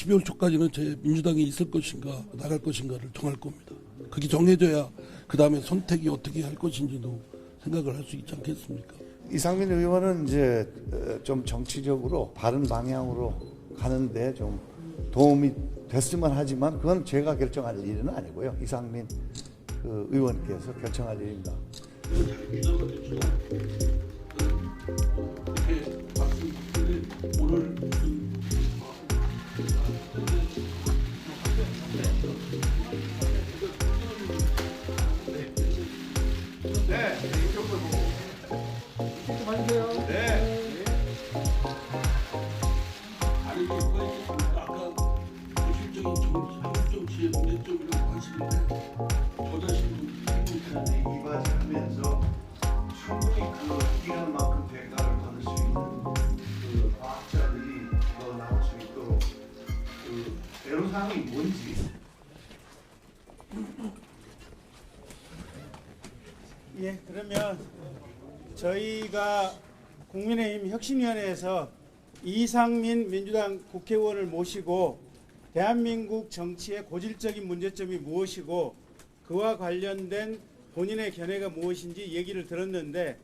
12월 초까지는 제 민주당이 있을 것인가 나갈 것인가를 정할 겁니다. 그게 정해져야 그 다음에 선택이 어떻게 할 것인지도 생각을 할 수 있지 않겠습니까? 이상민 의원은 이제 좀 정치적으로 바른 방향으로 가는데 좀 도움이 됐으면 하지만 그건 제가 결정할 일은 아니고요. 이상민 그 의원께서 결정할 일입니다. 네, 이쪽으로 보고. 안녕하세요. 네. 아니 이게 뭐가 있겠습니까? 아까 현실적인 한국 정치의 문제점이라고 하시는데 저 자신도 이바지하면서 충분히 그 기간 만큼 대가를 받을 수 있는 그 과학자들이 더 나올 수 있도록 그 애로사항이 뭔지. 예, 그러면 저희가 국민의힘 혁신위원회에서 이상민 민주당 국회의원을 모시고 대한민국 정치의 고질적인 문제점이 무엇이고 그와 관련된 본인의 견해가 무엇인지 얘기를 들었는데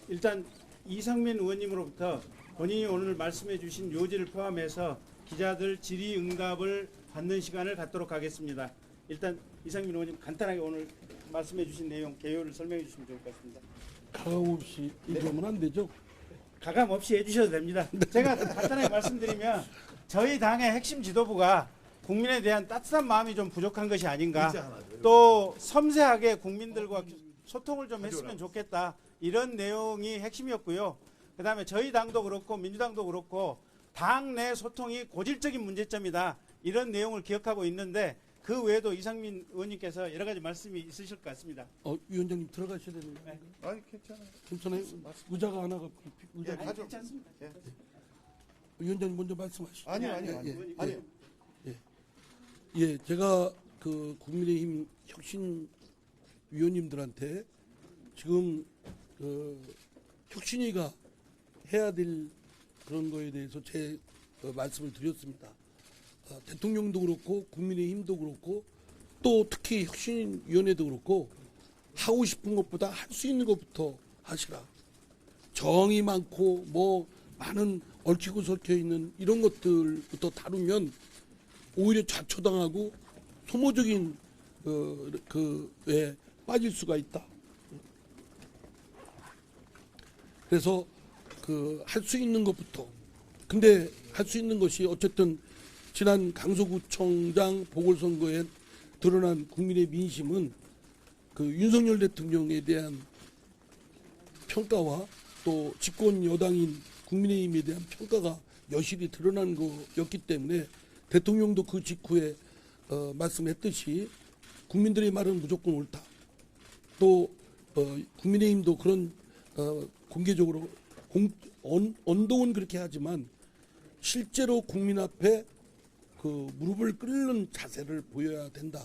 일단 이상민 의원님으로부터 본인이 오늘 말씀해 주신 요지를 포함해서 기자들 질의응답을 받는 시간을 갖도록 하겠습니다. 일단 이상민 의원님 간단하게 오늘 말씀해 주신 내용 개요를 설명해 주시면 좋을 것 같습니다. 가감 없이 이러면 안 되죠? 가감 없이 해주셔도 됩니다. 제가 간단하게 말씀드리면 저희 당의 핵심 지도부가 국민에 대한 따뜻한 마음이 좀 부족한 것이 아닌가, 또 섬세하게 국민들과 소통을 좀 했으면 좋겠다, 이런 내용이 핵심이었고요. 그 다음에 저희 당도 그렇고 민주당도 그렇고 당 내 소통이 고질적인 문제점이다, 이런 내용을 기억하고 있는데 그 외에도 이상민 의원님께서 여러 가지 말씀이 있으실 것 같습니다. 위원장님 들어가셔야 되는 거예요? 아니 괜찮아요. 괜찮아요? 의자가 하나가 의자. 아니, 괜찮습니다. 위원장님 먼저 말씀하시죠. 아니요. 예, 제가 그 국민의힘 혁신 위원님들한테 지금 그 혁신위가 해야 될 그런 거에 대해서 제 말씀을 드렸습니다. 대통령도 그렇고 국민의힘도 그렇고 또 특히 혁신위원회도 그렇고 하고 싶은 것보다 할 수 있는 것부터 하시라. 정이 많고 뭐 많은 얽히고 설켜 있는 이런 것들부터 다루면 오히려 좌초당하고 소모적인 그에 빠질 수가 있다. 그래서 그 할 수 있는 것부터. 근데 할 수 있는 것이 어쨌든 지난 강서구청장 보궐선거에 드러난 국민의 민심은 그 윤석열 대통령에 대한 평가와 또 집권 여당인 국민의힘에 대한 평가가 여실히 드러난 거였기 때문에 대통령도 그 직후에 말씀했듯이 국민들의 말은 무조건 옳다. 또 국민의힘도 그런 공개적으로 언동은 그렇게 하지만 실제로 국민 앞에 그 무릎을 꿇는 자세를 보여야 된다.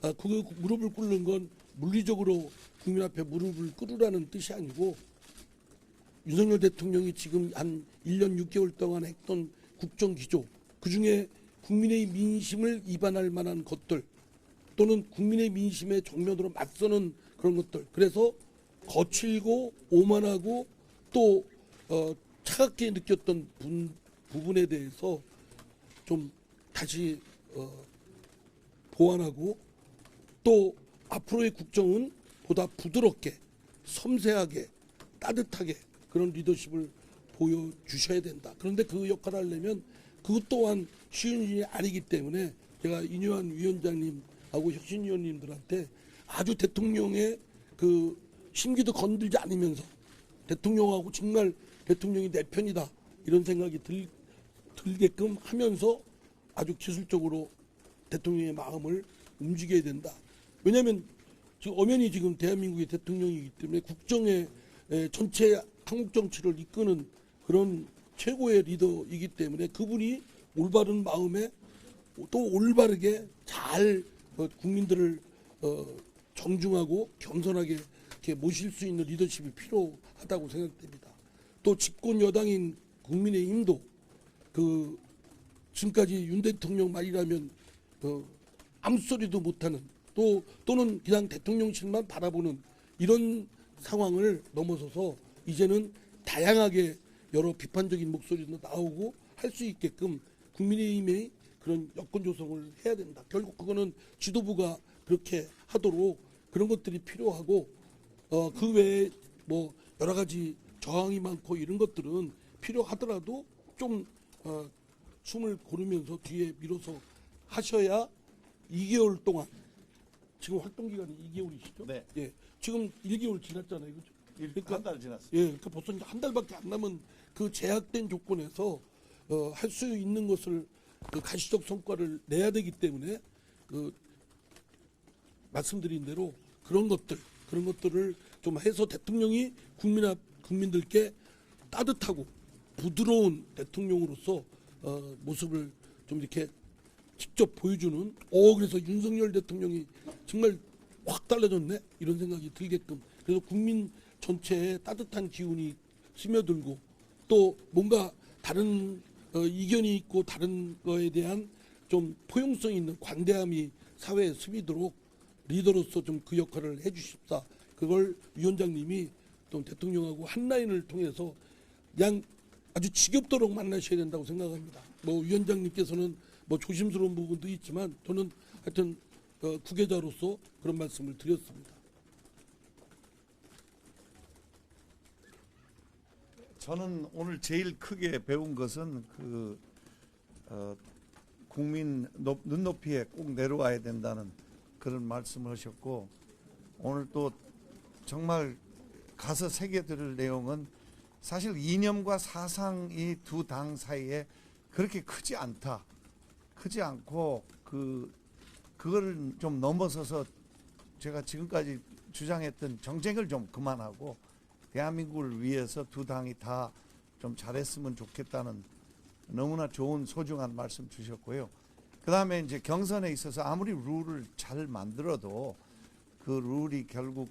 그 무릎을 꿇는 건 물리적으로 국민 앞에 무릎을 꿇으라는 뜻이 아니고 윤석열 대통령이 지금 한 1년 6개월 동안 했던 국정기조, 그중에 국민의 민심을 위반할 만한 것들 또는 국민의 민심에 정면으로 맞서는 그런 것들, 그래서 거칠고 오만하고 또 차갑게 느꼈던 부분에 대해서 좀 다시 보완하고 또 앞으로의 국정은 보다 부드럽게 섬세하게 따뜻하게 그런 리더십을 보여주셔야 된다. 그런데 그 역할을 하려면 그것 또한 쉬운 일이 아니기 때문에 제가 이뇨한 위원장님하고 혁신위원님들한테 아주 대통령의 그 심기도 건들지 않으면서 대통령하고 정말 대통령이 내 편이다 이런 생각이 들게끔 하면서 아주 기술적으로 대통령의 마음을 움직여야 된다. 왜냐하면 지금 엄연히 지금 대한민국의 대통령이기 때문에 국정의 전체 한국 정치를 이끄는 그런 최고의 리더이기 때문에 그분이 올바른 마음에 또 올바르게 잘 국민들을 정중하고 겸손하게 이렇게 모실 수 있는 리더십이 필요하다고 생각됩니다. 또 집권 여당인 국민의힘도 그 지금까지 윤 대통령 말이라면 아무 소리도 못하는 또는 그냥 대통령실만 바라보는 이런 상황을 넘어서서 이제는 다양하게 여러 비판적인 목소리도 나오고 할 수 있게끔 국민의힘의 그런 여건 조성을 해야 된다. 결국 그거는 지도부가 그렇게 하도록 그런 것들이 필요하고 그 외에 뭐 여러 가지 저항이 많고 이런 것들은 필요하더라도 좀 숨을 고르면서 뒤에 밀어서 하셔야 2개월 동안 지금 활동 기간이 2개월이시죠? 네. 예. 지금 1개월 지났잖아요. 그렇죠? 한 달 지났어요. 예, 그러니까 벌써 이제 한 달밖에 안 남은 그 제약된 조건에서 할 수 있는 것을 그 가시적 성과를 내야 되기 때문에 말씀드린 대로 그런 것들을 좀 해서 대통령이 국민들께 따뜻하고 부드러운 대통령으로서 모습을 좀 이렇게 직접 보여주는 그래서 윤석열 대통령이 정말 확 달라졌네 이런 생각이 들게끔 그래서 국민 전체에 따뜻한 기운이 스며들고 또 뭔가 다른 이견이 있고 다른 거에 대한 좀 포용성 있는 관대함이 사회에 스미도록 리더로서 좀 그 역할을 해주십사. 그걸 위원장님이 또 대통령하고 한 라인을 통해서 그냥 아주 지겹도록 만나셔야 된다고 생각합니다. 뭐 위원장님께서는 뭐 조심스러운 부분도 있지만 저는 하여튼 후계자로서 그런 말씀을 드렸습니다. 저는 오늘 제일 크게 배운 것은 국민 눈높이에 꼭 내려와야 된다는 그런 말씀을 하셨고 오늘 또 정말 가서 새겨들을 내용은 사실 이념과 사상이 두 당 사이에 그렇게 크지 않다. 크지 않고 그거를 좀 넘어서서 제가 지금까지 주장했던 정쟁을 좀 그만하고 대한민국을 위해서 두 당이 다 좀 잘했으면 좋겠다는 너무나 좋은 소중한 말씀 주셨고요. 그 다음에 이제 경선에 있어서 아무리 룰을 잘 만들어도 그 룰이 결국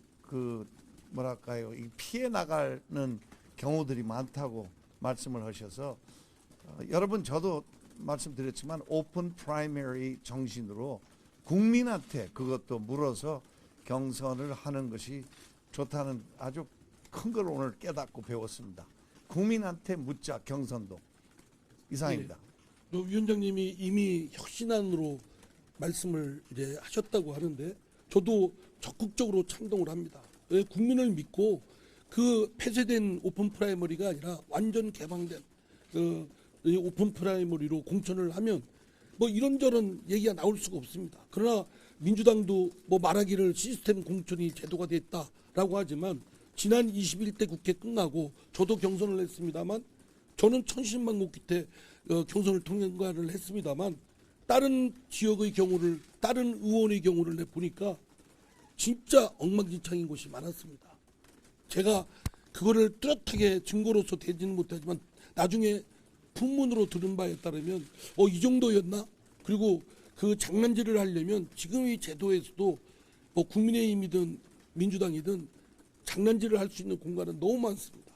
뭐랄까요, 피해 나가는 경우들이 많다고 말씀을 하셔서 여러분 저도 말씀드렸지만 오픈 프라이머리 정신으로 국민한테 그것도 물어서 경선을 하는 것이 좋다는 아주 큰 걸 오늘 깨닫고 배웠습니다. 국민한테 묻자 경선도 이상입니다. 네. 위원장님이 이미 혁신안으로 말씀을 이제 하셨다고 하는데 저도 적극적으로 찬동을 합니다. 왜 국민을 믿고 그 폐쇄된 오픈 프라이머리가 아니라 완전 개방된 이 오픈 프라이머리로 공천을 하면 뭐 이런저런 얘기가 나올 수가 없습니다. 그러나 민주당도 뭐 말하기를 시스템 공천이 제도가 됐다라고 하지만 지난 21대 국회 끝나고 저도 경선을 했습니다만 저는 천신만고 끝에 경선을 통과를 했습니다만 다른 지역의 경우를 다른 의원의 경우를 내 보니까 진짜 엉망진창인 곳이 많았습니다. 제가 그거를 뚜렷하게 증거로서 대지는 못하지만 나중에 풍문으로 들은 바에 따르면 이 정도였나? 그리고 그 장난질을 하려면 지금의 제도에서도 뭐 국민의힘이든 민주당이든 장난질을 할 수 있는 공간은 너무 많습니다.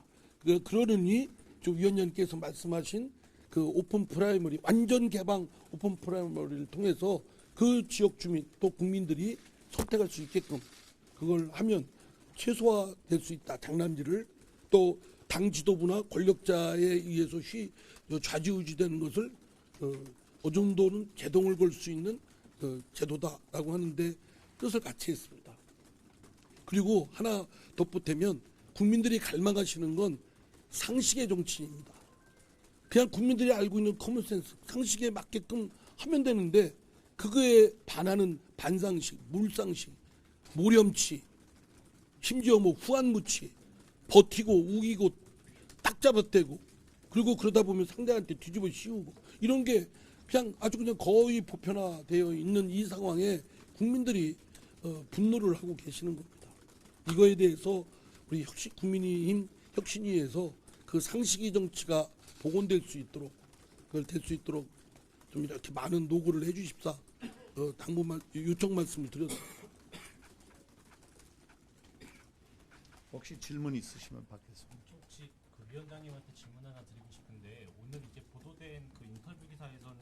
그러느니 좀 위원장님께서 말씀하신 그 오픈 프라이머리 완전 개방 오픈 프라이머리를 통해서 그 지역 주민 또 국민들이 선택할 수 있게끔 그걸 하면 최소화될 수 있다. 장난질을 또 당 지도부나 권력자에 의해서 좌지우지되는 것을 어느 정도는 제동을 걸 수 있는 제도다라고 하는데 뜻을 같이 했습니다. 그리고 하나 덧보태면 국민들이 갈망하시는 건 상식의 정치입니다. 그냥 국민들이 알고 있는 커먼센스, 상식에 맞게끔 하면 되는데 그거에 반하는 반상식, 물상식, 모렴치, 심지어 뭐 후한무치, 버티고 우기고 딱 잡아떼고 그리고 그러다 보면 상대한테 뒤집어 씌우고 이런 게 그냥 아주 그냥 거의 보편화되어 있는 이 상황에 국민들이 분노를 하고 계시는 겁니다. 이거에 대해서 우리 국민의힘 혁신위에서 그 상식의 정치가 복원될 수 있도록 그걸 될 수 있도록 좀 이렇게 많은 노고를 해주십사 당부 요청 말씀을 드렸습니다. 혹시 질문 있으시면 받겠습니다. 혹시 그 위원장님한테 질문 하나 드리고 싶은데 오늘 이제 보도된 그 인터뷰 기사에서는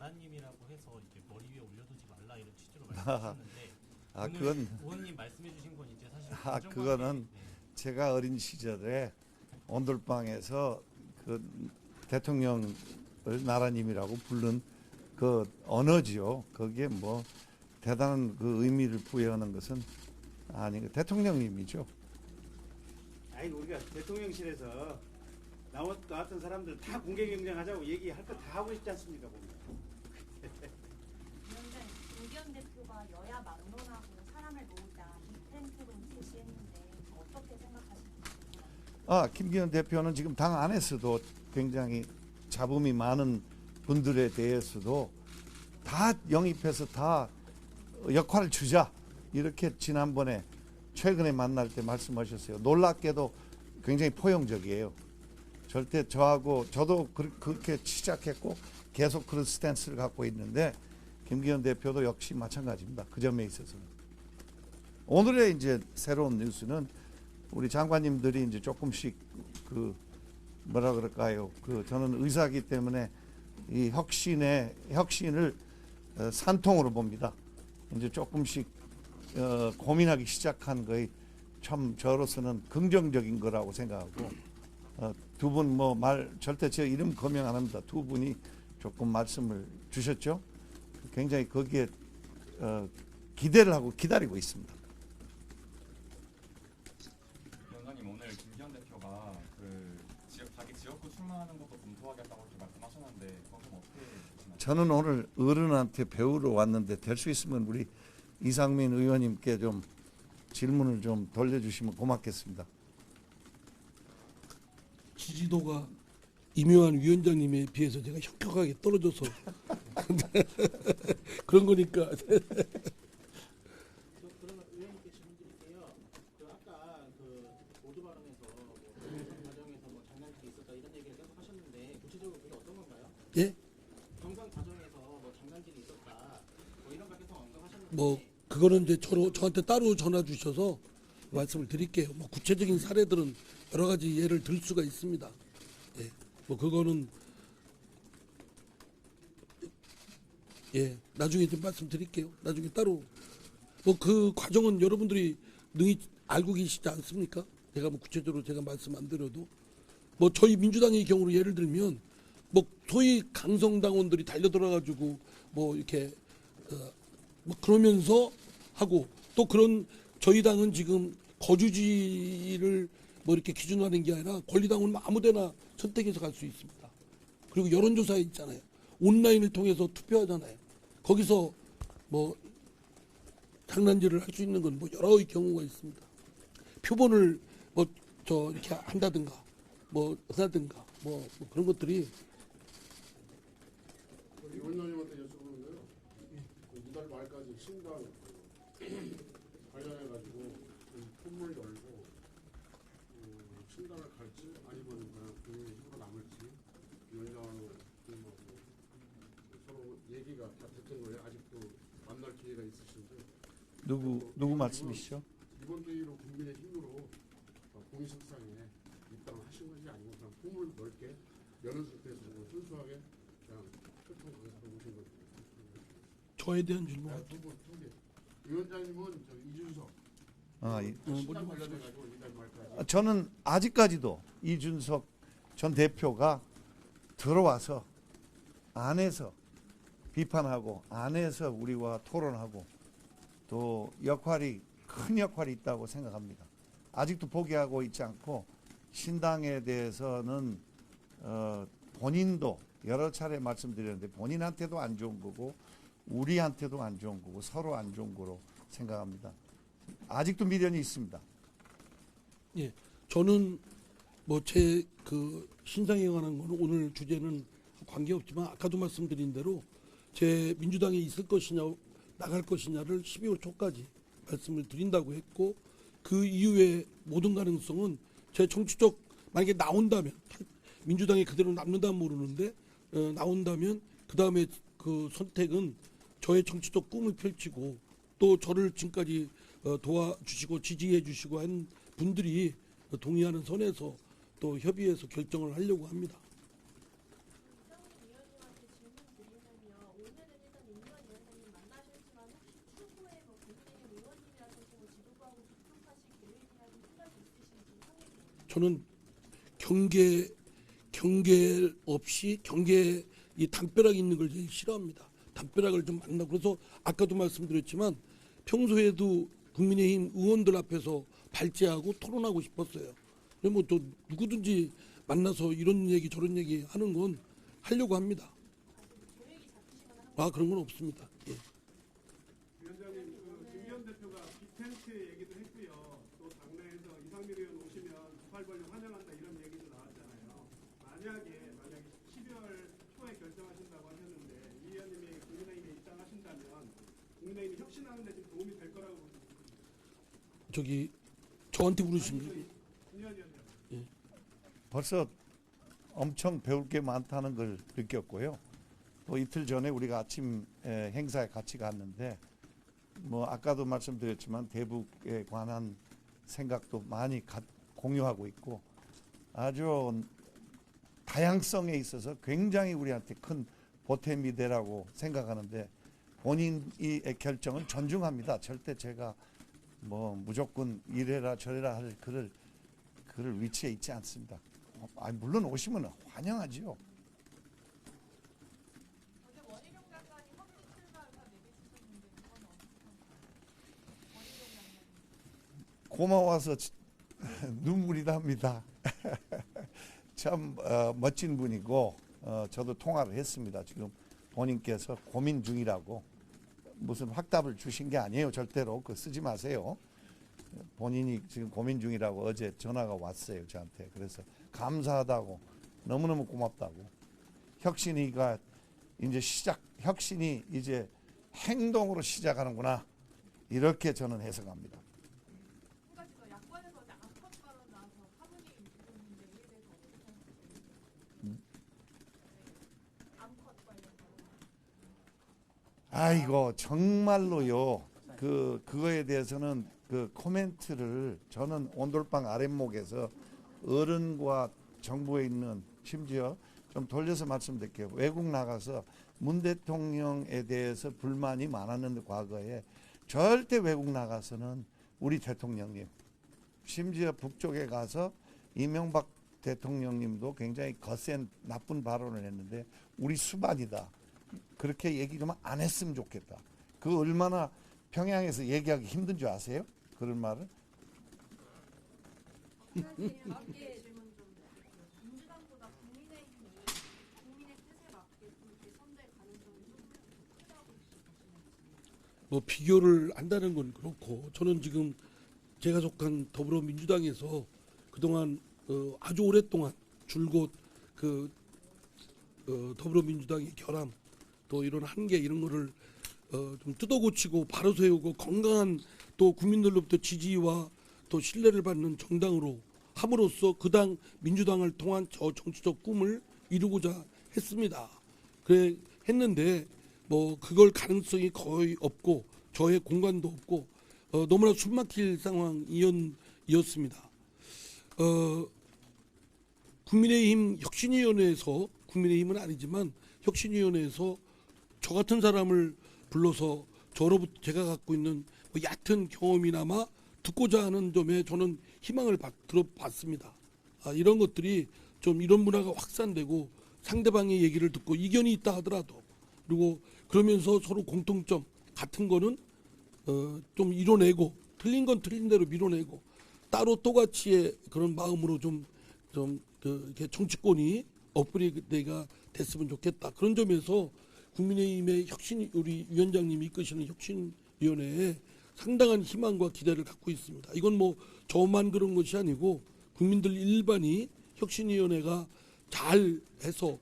나라님이라고 해서 이제 머리 위에 올려두지 말라 이런 취지로 말씀하셨는데 아, 오늘 그건 의원님 말씀해주신 건 이제 사실 그거는 네. 제가 어린 시절에 온돌방에서 그 대통령을 나라님이라고 부른 그 언어지요. 거기에 뭐 대단한 그 의미를 부여하는 것은 아니 대통령님이죠. 아니 우리가 대통령실에서 나왔던 사람들 다 공개 경쟁하자고 얘기할 거 다 하고 있지 않습니까 보면. 그런데 김기현 대표가 여야 막론하고 사람을 모으자 이 텐트로 제시했는데 어떻게 생각하시는지 궁금합니다. 김기현 대표는 지금 당 안에서도 굉장히 잡음이 많은 분들에 대해서도 다 영입해서 다 역할을 주자 이렇게 지난번에 최근에 만날 때 말씀하셨어요. 놀랍게도 굉장히 포용적이에요. 절대 저도 그렇게 시작했고 계속 그런 스탠스를 갖고 있는데 김기현 대표도 역시 마찬가지입니다. 그 점에 있어서는. 오늘의 이제 새로운 뉴스는 우리 장관님들이 이제 조금씩 그 뭐라 그럴까요? 저는 의사이기 때문에 이 혁신을 산통으로 봅니다. 이제 조금씩 고민하기 시작한 거에 참 저로서는 긍정적인 거라고 생각하고 두 분 뭐 절대 제 이름 거명 안 합니다. 두 분이 조금 말씀을 주셨죠. 굉장히 거기에 기대를 하고 기다리고 있습니다. 위원장님 오늘 김기현 대표가 자기 지역구 출마하는 것도 검토하겠다고 이렇게 말씀하셨는데 그건 좀 어떻게 보시나요? 저는 오늘 어른한테 배우러 왔는데 될 수 있으면 우리 이상민 의원님께 좀 질문을 좀 돌려주시면 고맙겠습니다. 지지도가 이묘한 위원장님에 비해서 제가 현격하게 떨어져서 그런 거니까. 그러면 의원님께 질문 드릴게요. 아까 모두 발언에서 경선 과정에서 장난질이 있었다 이런 얘기를 계속 하셨는데 구체적으로 그게 어떤 건가요? 예? 경선 과정에서 장난질이 있었다 이런 걸 계속 언급하셨는데 뭐 그거는 이제 저한테 따로 전화 주셔서 말씀을 드릴게요. 뭐 구체적인 사례들은 여러 가지 예를 들 수가 있습니다. 예, 뭐 그거는 나중에 좀 말씀드릴게요. 나중에 따로 뭐 그 과정은 여러분들이 능히 알고 계시지 않습니까? 제가 뭐 구체적으로 제가 말씀 안 드려도 뭐 저희 민주당의 경우로 예를 들면 뭐 소위 강성당원들이 달려들어가지고 뭐 이렇게 뭐 그러면서 하고 또 그런 저희 당은 지금 거주지를 뭐 이렇게 기준으로 하는 게 아니라 권리당원은 아무데나 선택해서 갈 수 있습니다. 그리고 여론조사에 있잖아요. 온라인을 통해서 투표하잖아요. 거기서 뭐 장난질을 할 수 있는 건 뭐 여러 경우가 있습니다. 표본을 뭐 이렇게 한다든가 뭐 하다든가 뭐 그런 것들이 우리 위원장님한테 여쭤보는데요. 이달 말까지 신당 관련해가지고 품을 열고 신당을 갈지 아니면 그냥 그 힘으로 남을지 위원장하고 서로 얘기가 다 됐던 거예요. 아직도 만날 기회가 있으신데 누구 말씀이시죠? 이번 기회로 국민의힘으로 공식상에 입당을 하신 건지 아니면 그냥 품을 넓게 여는 상태에서 순수하게 그냥 소통 강사로 오신 건지. 저에 대한 질문. 두 개. 위원장님은 이준석 신당 관련해가지고 이달 말까지. 저는 아직까지도 이준석 전 대표가 들어와서 안에서 비판하고 안에서 우리와 토론하고 또 큰 역할이 있다고 생각합니다. 아직도 포기하고 있지 않고 신당에 대해서는 본인도 여러 차례 말씀드렸는데 본인한테도 안 좋은 거고 우리한테도 안 좋은 거고 서로 안 좋은 거로 생각합니다. 아직도 미련이 있습니다. 예, 저는 뭐 제 신상에 관한 거는 오늘 주제는 관계없지만 아까도 말씀드린 대로 제 민주당에 있을 것이냐 나갈 것이냐를 12월 초까지 말씀을 드린다고 했고 그 이후에 모든 가능성은 제 정치적 만약에 나온다면 민주당에 그대로 남는다면 모르는데 나온다면 그 다음에 그 선택은 저의 정치적 꿈을 펼치고 또 저를 지금까지 도와주시고 지지해 주시고 한 분들이 동의하는 선에서 또 협의해서 결정을 하려고 합니다. 이상민 의원님한테 질문 드리면요. 저는 경계 없이 이 담벼락 있는 걸 제일 싫어합니다. 담벼락을 좀 만나고 그래서 아까도 말씀드렸지만 평소에도 국민의힘 의원들 앞에서 발제하고 토론하고 싶었어요. 뭐또 누구든지 만나서 이런 얘기 저런 얘기 하는 건 하려고 합니다. 그런 건 없습니다. 예. 위원장님, 김기현 대표가 빅텐트 얘기도 했고요. 또 당내에서 이상민 의원 오시면 두팔벌려 환영한다 이런 얘기도 나왔잖아요. 만약에 12월 초에 결정하신다고 하셨는데 이 의원님이 국민의힘에 입당하신다면 국민의힘이 혁신하는 데 좀 도움이 될 거라고 보십니까? 저한테 물으십니까? 김기현 위원장. 벌써 엄청 배울 게 많다는 걸 느꼈고요. 또 이틀 전에 우리가 아침 행사에 같이 갔는데 뭐 아까도 말씀드렸지만 대북에 관한 생각도 많이 공유하고 있고 아주 다양성에 있어서 굉장히 우리한테 큰 보탬이 되라고 생각하는데 본인의 결정은 존중합니다. 절대 제가 뭐 무조건 이래라 저래라 할 그럴 위치에 있지 않습니다. 물론 오시면 환영하지요. 원희룡 장관이 헌금 출마 의사 내비치셨는데 그건 어떻게 원희룡 장관이 고마워서 눈물이 납니다. 참 멋진 분이고 저도 통화를 했습니다. 지금 본인께서 고민 중이라고 무슨 확답을 주신 게 아니에요. 절대로 그거 쓰지 마세요. 본인이 지금 고민 중이라고 어제 전화가 왔어요. 저한테. 그래서 감사하다고 너무너무 고맙다고 혁신이가 이제 혁신이 이제 행동으로 시작하는구나 이렇게 저는 해석합니다. 한 가지 더 야권에서 어제 암컷 발언 나와서 파문이 일고 있는데 이에 대해서 어떻게 생각하세요? 암컷 관련 발언. 아이고 정말로요. 그거에 대해서는 그 코멘트를 저는 온돌방 아랫목에서 어른과 정부에 있는 심지어 좀 돌려서 말씀드릴게요. 외국 나가서 문 대통령에 대해서 불만이 많았는데 과거에 절대 외국 나가서는 우리 대통령님 심지어 북쪽에 가서 이명박 대통령님도 굉장히 거센 나쁜 발언을 했는데 우리 수반이다. 그렇게 얘기 좀 안 했으면 좋겠다. 그 얼마나 평양에서 얘기하기 힘든 줄 아세요? 그런 말을? 짧게 질문 좀 드릴게요. 민주당보다 국민의힘이 국민의 뜻에 맞게 이렇게 선대할 가능성이 좀 크다고 보시나요? 뭐 비교를 한다는 건 그렇고 저는 지금 제가 속한 더불어민주당에서 그동안 아주 오랫동안 줄곧 더불어민주당의 결함 또 이런 한계 이런 거를 좀 뜯어고치고 바로 세우고 건강한 또 국민들로부터 지지와 또 신뢰를 받는 정당으로 함으로써 그 당 민주당을 통한 저 정치적 꿈을 이루고자 했습니다. 그래 했는데 뭐 그걸 가능성이 거의 없고 저의 공간도 없고 너무나 숨막힐 상황이었습니다. 국민의힘 혁신위원회에서 국민의힘은 아니지만 혁신위원회에서 저 같은 사람을 불러서 저로부터 제가 갖고 있는 뭐 얕은 경험이나마 듣고자 하는 점에 저는 희망을 들어봤습니다. 이런 것들이 좀 이런 문화가 확산되고 상대방의 얘기를 듣고 이견이 있다 하더라도 그리고 그러면서 서로 공통점 같은 거는 좀 이뤄내고 틀린 건 틀린 대로 밀어내고 따로 또같이의 그런 마음으로 이렇게 정치권이 업그레이드가 됐으면 좋겠다. 그런 점에서 국민의힘의 우리 위원장님이 이끄시는 혁신위원회에 상당한 희망과 기대를 갖고 있습니다. 이건 뭐 저만 그런 것이 아니고 국민들 일반이 혁신위원회가 잘 해서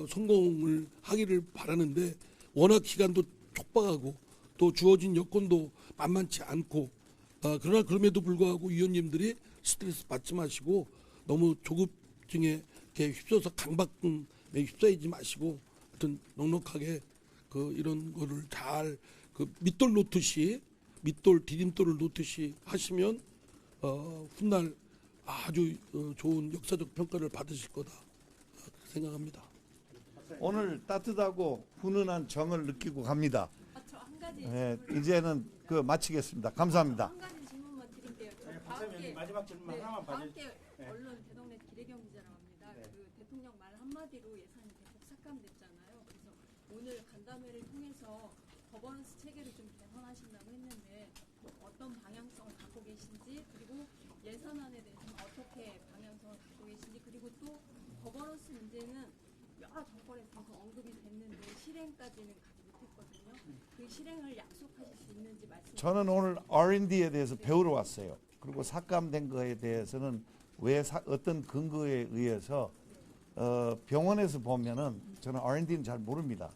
성공을 하기를 바라는데 워낙 기간도 촉박하고 또 주어진 여건도 만만치 않고 그러나 그럼에도 불구하고 위원님들이 스트레스 받지 마시고 너무 조급증에 이렇게 휩싸서 강박증에 휩싸이지 마시고 하여튼 넉넉하게 이런 거를 잘 밑돌 놓듯이 디딤돌을 놓듯이 하시면 훗날 아주 좋은 역사적 평가를 받으실 거다 생각합니다. 오늘 따뜻하고 훈훈한 정을 느끼고 갑니다. 저 한 가지 이제는 마치겠습니다. 감사합니다. 한 가지 질문만 드릴게요. 박사님 마지막 질문만 하나만 다 봐주세요. 함께 네. 언론 대동네 기대경 기자라고 합니다. 네. 그 대통령 말 한마디로 예산이 대폭 삭감됐잖아요. 그래서 오늘 간담회를 통해서 거버넌스 체계를 좀 개선하신다고 했는데 어떤 방향성을 갖고 계신지, 그리고 예산안에 대해서는 어떻게 방향성을 갖고 계신지, 그리고 또 거버넌스 문제는 여러 정권에서 계속 언급이 됐는데 실행까지는 가지 못했거든요. 그 실행을 약속하실 수 있는지 말씀. 저는 오늘 R&D에 대해서 배우러 왔어요. 그리고 삭감된 거에 대해서는 어떤 근거에 의해서 병원에서 보면은 저는 R&D는 잘 모릅니다.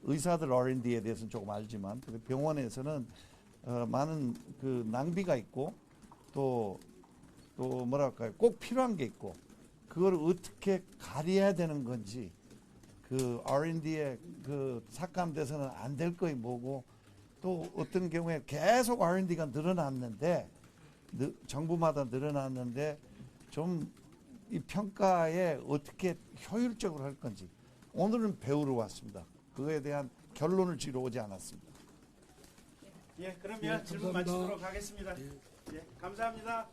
의사들 R&D에 대해서는 조금 알지만 병원에서는 많은 그 낭비가 있고 또 뭐랄까요, 꼭 필요한 게 있고 그걸 어떻게 가려야 되는 건지, 그 R&D에 그 삭감돼서는 안 될 거이 뭐고, 또 어떤 경우에 계속 R&D가 늘어났는데 정부마다 늘어났는데 좀 이 평가에 어떻게 효율적으로 할 건지 오늘은 배우러 왔습니다. 그거에 대한 결론을 지러 오지 않았습니다. 예, 그러면 예, 질문 감사합니다. 마치도록 하겠습니다. 예, 감사합니다.